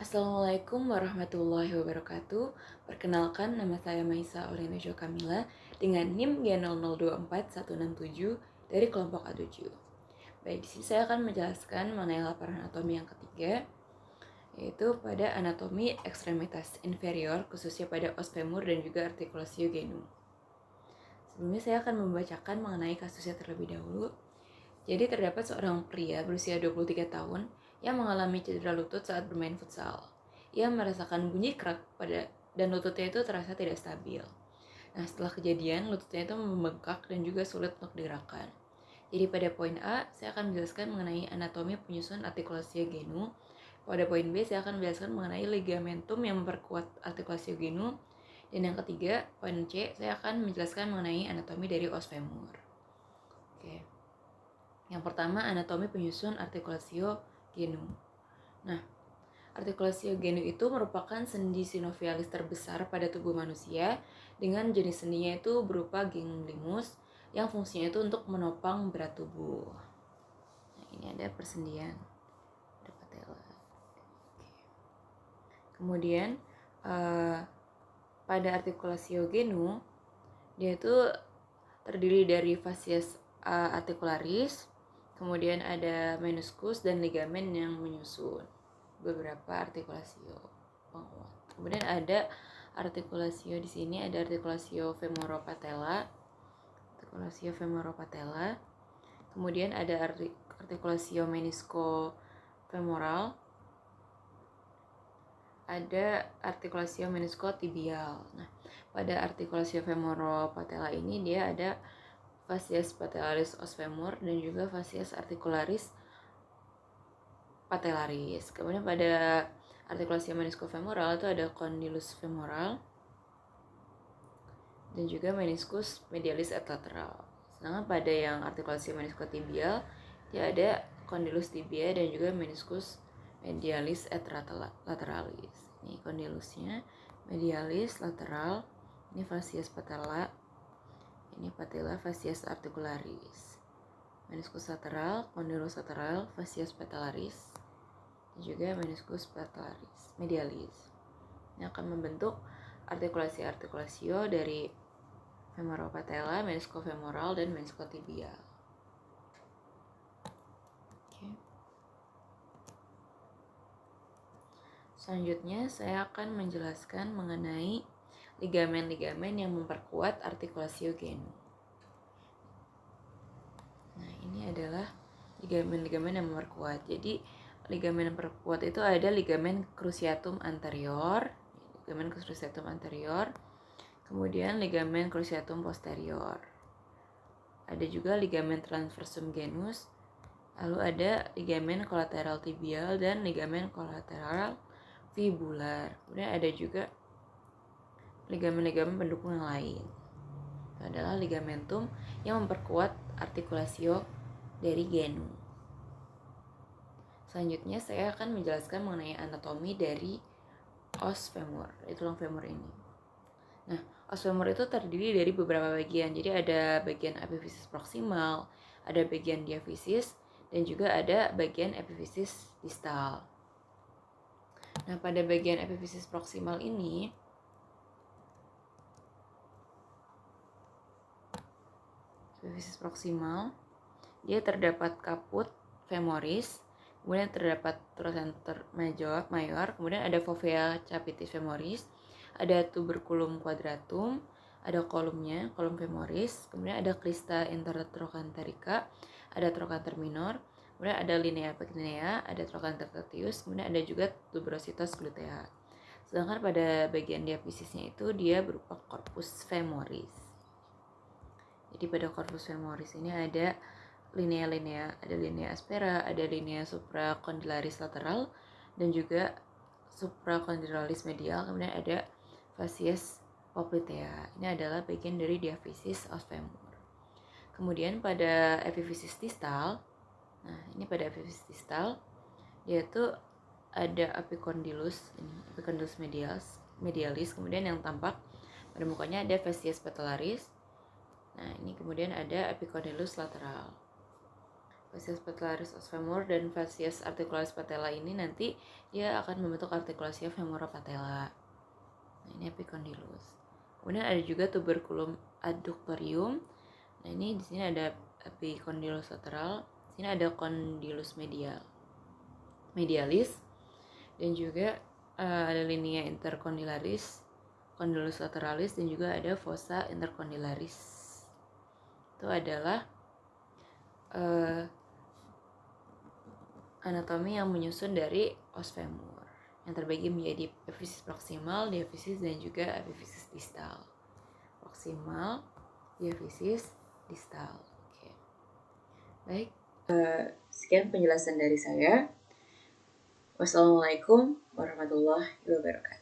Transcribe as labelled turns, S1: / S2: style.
S1: Assalamualaikum warahmatullahi wabarakatuh. Perkenalkan, nama saya Maisa Aurenejo Kamila dengan NIM G0024167 dari kelompok A7. Baik, di sini saya akan menjelaskan mengenai laporan anatomi yang ketiga, yaitu pada anatomi ekstremitas inferior, khususnya pada os femur dan juga artikulasio genum. Sebelumnya saya akan membacakan mengenai kasusnya terlebih dahulu. Jadi terdapat seorang pria berusia 23 tahun yang mengalami cedera lutut saat bermain futsal. Ia merasakan bunyi kerak dan lututnya itu terasa tidak stabil. Nah, setelah kejadian, lututnya itu membengkak dan juga sulit untuk digerakkan. Jadi pada poin A, saya akan menjelaskan mengenai anatomi penyusun artikulasi genu. Pada poin B, saya akan menjelaskan mengenai ligamentum yang memperkuat artikulasi genu. Dan yang ketiga, poin C, saya akan menjelaskan mengenai anatomi dari os femur. Oke. Yang pertama, anatomi penyusun artikulasio genu. Nah, artikulasio genu itu merupakan sendi sinovialis terbesar pada tubuh manusia dengan jenis sendinya itu berupa ganglimus yang fungsinya itu untuk menopang berat tubuh. Nah, ini ada persendian, ada patella. Kemudian pada artikulasio genu dia itu terdiri dari fascies articularis, kemudian ada meniscus dan ligamen yang menyusun beberapa artikulasio penguat. Kemudian ada artikulasio di sini ada artikulasio femoropatella, Kemudian ada artikulasio menisco-femoral, ada artikulasio menisco-tibial. Nah, pada artikulasio femoropatella ini dia ada fascies patellaris os femur dan juga fascies articularis patellaris. Kemudian pada artikulasi meniscofemoral itu ada condylus femoral dan juga meniscus medialis et lateral. Sedangkan pada yang artikulasi meniscotibial dia ada condylus tibia dan juga meniscus medialis et lateralis. Ini condylusnya, medialis lateral, ini fascies patella, ini patella fascies articularis. Meniscus lateral, condylus lateral, fascies patellaris, dan juga meniscus patellaris medialis. Ini akan membentuk artikulasi-artikulasio dari femoropatella, meniscofemoral, dan meniscotibial. Selanjutnya saya akan menjelaskan mengenai ligamen-ligamen yang memperkuat artikulasio genu. Nah, ini adalah ligamen-ligamen yang memperkuat. Jadi ligamen yang memperkuat itu ada ligamen cruciatum anterior, kemudian ligamen cruciatum posterior. Ada juga ligamen transversum genus, lalu ada ligamen kolateral tibial dan ligamen kolateral fibular. Kemudian ada juga ligamen-ligamen pendukung yang lain. Itu adalah ligamentum yang memperkuat artikulasio dari genu. Selanjutnya saya akan menjelaskan mengenai anatomi dari os femur, tulang femur ini. Nah, os femur itu terdiri dari beberapa bagian. Jadi ada bagian epifisis proksimal, ada bagian diafisis, dan juga ada bagian epifisis distal. Nah, pada bagian epifisis proksimal ini dia terdapat caput femoris, kemudian terdapat trochanter mayor, kemudian ada fovea capitis femoris, ada tuberculum quadratum, ada kolum femoris, kemudian ada crista intertrochanterica, ada trochanter minor, kemudian ada linea pectinea, ada trochanter tertius, kemudian ada juga tuberositas glutea. Sedangkan pada bagian diafisisnya itu dia berupa corpus femoris. Jadi pada corpus femoris ini ada linea-linea, ada linea aspera, ada linea supracondylaris lateral, dan juga supracondylaris medial, kemudian ada fascies poplitea. Ini adalah bagian dari diafisis os femur. Kemudian pada epifisis distal, dia tuh ada epicondylus medialis, kemudian yang tampak pada mukanya ada fascies patellaris. Nah, ini kemudian ada epicondylus lateral. Facies patellaris os femur dan facies articularis patella ini nanti dia akan membentuk artikulasi femoropatella. Nah, ini epicondylus. Kemudian ada juga tuberculum adductorium. Nah, ini di sini ada epicondylus lateral, di sini ada condylus medialis, dan juga ada linea intercondylaris, condylus lateralis, dan juga ada fossa intercondylaris. Itu adalah anatomi yang menyusun dari os femur yang terbagi menjadi epifisis proksimal, diafisis, dan juga epifisis distal. Proksimal, diafisis, distal. Oke. Baik, sekian penjelasan dari saya. Wassalamualaikum warahmatullahi wabarakatuh.